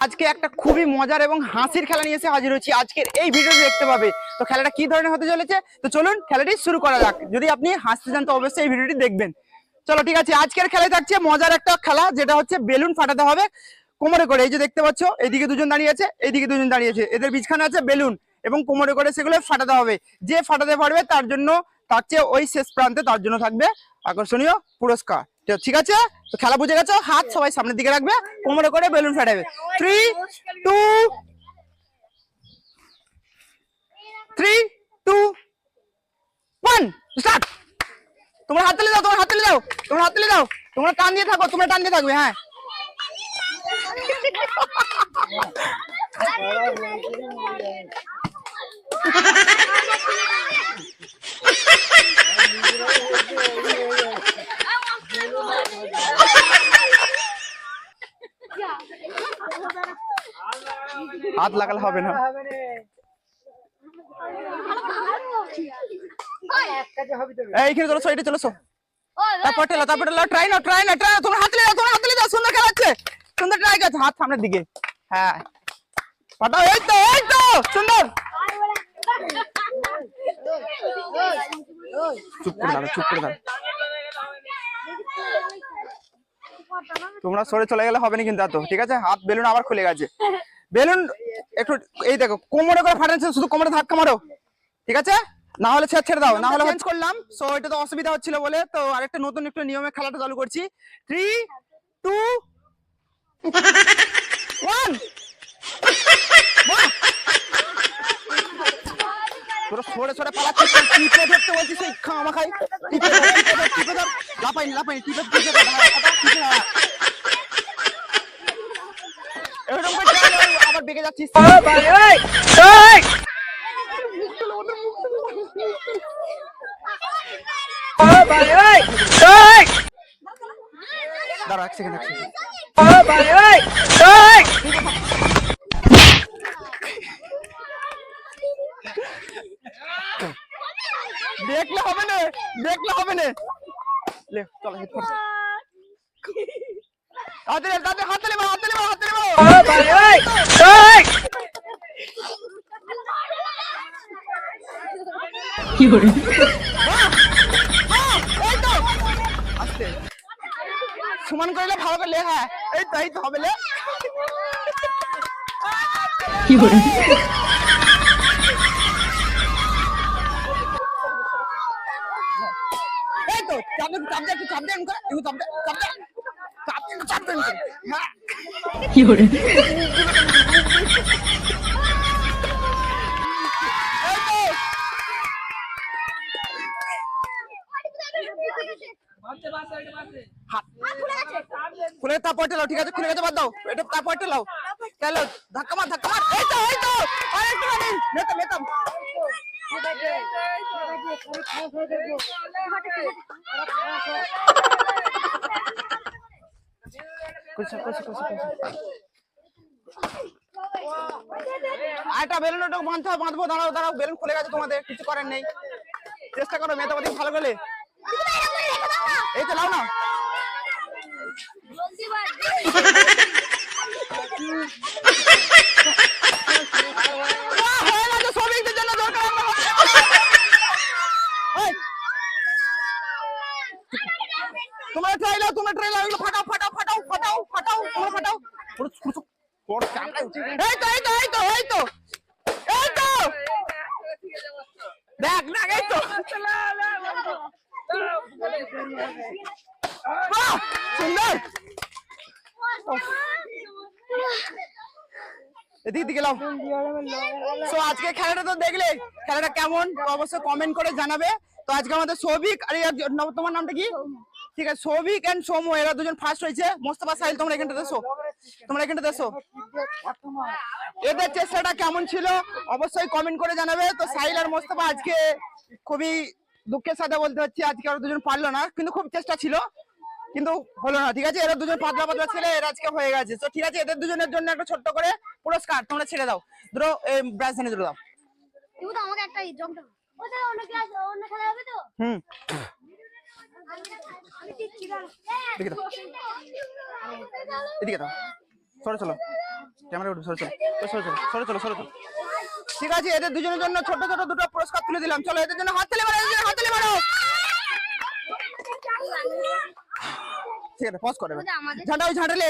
আজকে একটা খুবই মজার এবং হাসির খেলা নিয়ে এসে হাজির হয়েছি। আজকের এই ভিডিওটি দেখতে পাবে। তো খেলাটা কি ধরনের হতে চলেছে, তো চলুন খেলাটি শুরু করা যাক। যদি আপনি হাসতে চান তো অবশ্যই এই ভিডিওটি দেখবেন। চলো ঠিক আছে, আজকের খেলায় থাকছে মজার একটা খেলা, যেটা হচ্ছে বেলুন ফাটাতে হবে কোমরে করে। এই যে দেখতে পাচ্ছ, এইদিকে দুজন দাঁড়িয়ে আছে, এইদিকে দুজন দাঁড়িয়ে আছে, এদের বিছখানে আছে বেলুন এবং কোমরে করে সেগুলো ফাটাতে হবে। যে ফাটাতে পারবে তার জন্য থাকছে ওই শেষ প্রান্তে, তার জন্য থাকবে আকর্ষণীয় পুরস্কার। ঠিক আছে, তো খেলা বুঝে গেছো? হাত সবাই সামনের দিকে রাখবে, কোমরে করে বেলুন ফাটাবে। 3 2 1 স্টার্ট। তোমরা হাত তুলে দাও, তোমরা হাত তুলে দাও, তোমরা হাত তুলে দাও, তোমরা টান দিয়ে থাকো, তোমরা টান দিয়ে থাকবে। হ্যাঁ, হাত লাগালে হবে না। এইখানে চলো, সাইডে চলো। তারপর টেলো, তারপর টেলো, ট্রাই না, ট্রাই না, ট্রাই। তোমরা হাত তুলে দাও, তোমরা হাত তুলে দাও। সুন্দর খেলা হচ্ছে, সুন্দর ট্রাই করছে। হাত সামনের দিকে, হ্যাঁ পাঠাও। এই তো, এই তো সুন্দর। চুপ করে দাঁড়াও, চুপ করে দাঁড়াও। তোমরা সরে চলে গেলে হবে না কিন্তু। এত ঠিক আছে, হাত বেলুন আবার খুলে গেছে। বেলুন একটু এই দেখো, কোমরে করে ফাটাচ্ছে, শুধু কোমরে ধাক্কা মারো, ঠিক আছে? না হলে ছেড়ে দাও, না হলে চেঞ্জ করলাম। সো এটা তো অসুবিধা হচ্ছিল বলে তো আরেকটা নতুন একটু নিয়মে খেলাটা চালু করছি। 3 2 1 তোরা সরে সরে পালাচ্ছিস, টিপে ধরতে বলছিস এই খামা খাই। টিপে ধর, লাপাই টিপে এরকম করে আবার বেগে যাচ্ছিস। দাঁড়া এক সেকেন্ড, দেখলে হবে না, দেখলে হবে না। লে চলো, হাতে হাতে হাতে নেবো, হাতে নেবো, হাতে নেবো। কি করে আস্তে সমান করলে ভালো করলে। হ্যাঁ এই তো হবে। কি করে এই তো চাপ দে, একটু চাপ দে, একটু চাপ দে। হ্যাঁ কি করে খুলে তারপর টেলাও, ঠিক আছে? খুলে গেছে, বাদ দাও এটা, তারপর টেলাও, টেলাও, ধাক্কা মার। এই তো আরেকটু মেতাম। আরেকটা বেলুন ওটা বাঁধবো। দাঁড়াও, বেলুন খুলে গেছে, তোমাদের কিছু করার নেই। চেষ্টা করো মেতাবাদি ভালো করে। এই তো লাও না। তোমরা ট্রাই লাও, ফাটাও। এই তো দেখ এই তো সুন্দর। এদিকে লাও। সো আজকে খেলাটা তো দেখলে, খেলাটা কেমন অবশ্যই কমেন্ট করে জানাবে। তো আজকে আমাদের সৌভিক আর তোমার নামটা কি? ঠিক আছে, সৌভিক এন্ড সৌম্য, এরা দুজন ফার্স্ট হয়েছে। মোস্তফা সাহিল, তোমরা এখানটা দেশো। এদের চেষ্টাটা কেমন ছিল অবশ্যই কমেন্ট করে জানাবে। তো সাহিল আর মোস্তফা আজকে খুবই দুঃখের সাথে বলতে হচ্ছে, আজকে ওরা দুজন পারলো না, কিন্তু খুব চেষ্টা ছিল, কিন্তু হলো না। ঠিক আছে, এরা দুজন পাতলা ছেলে, এরা আজকে হয়ে গেছে। তো ঠিক আছে, এদের দুজনের জন্য একটা ছোট্ট করে পুরস্কার তোমরা ছেড়ে দাও। ধরো ব্রাশ এনে দাও। আমাকে একটা অন্য খেলা হবে তো। দেখি দাও, এদিকে দাও। সরে চলো, ক্যামেরা উঠবে, সরে চলো, সরে চলো, সরে চলো, সরে চলো। ঠিক আছে, এদের দুজনের জন্য ছোট ছোট দুটো পুরস্কার তুলে দিলাম। চলো এদের জন্য হাততালি মারো, এদের জন্য হাততালি মারো। ঠিক আছে, পজ করে ঝাঁটালে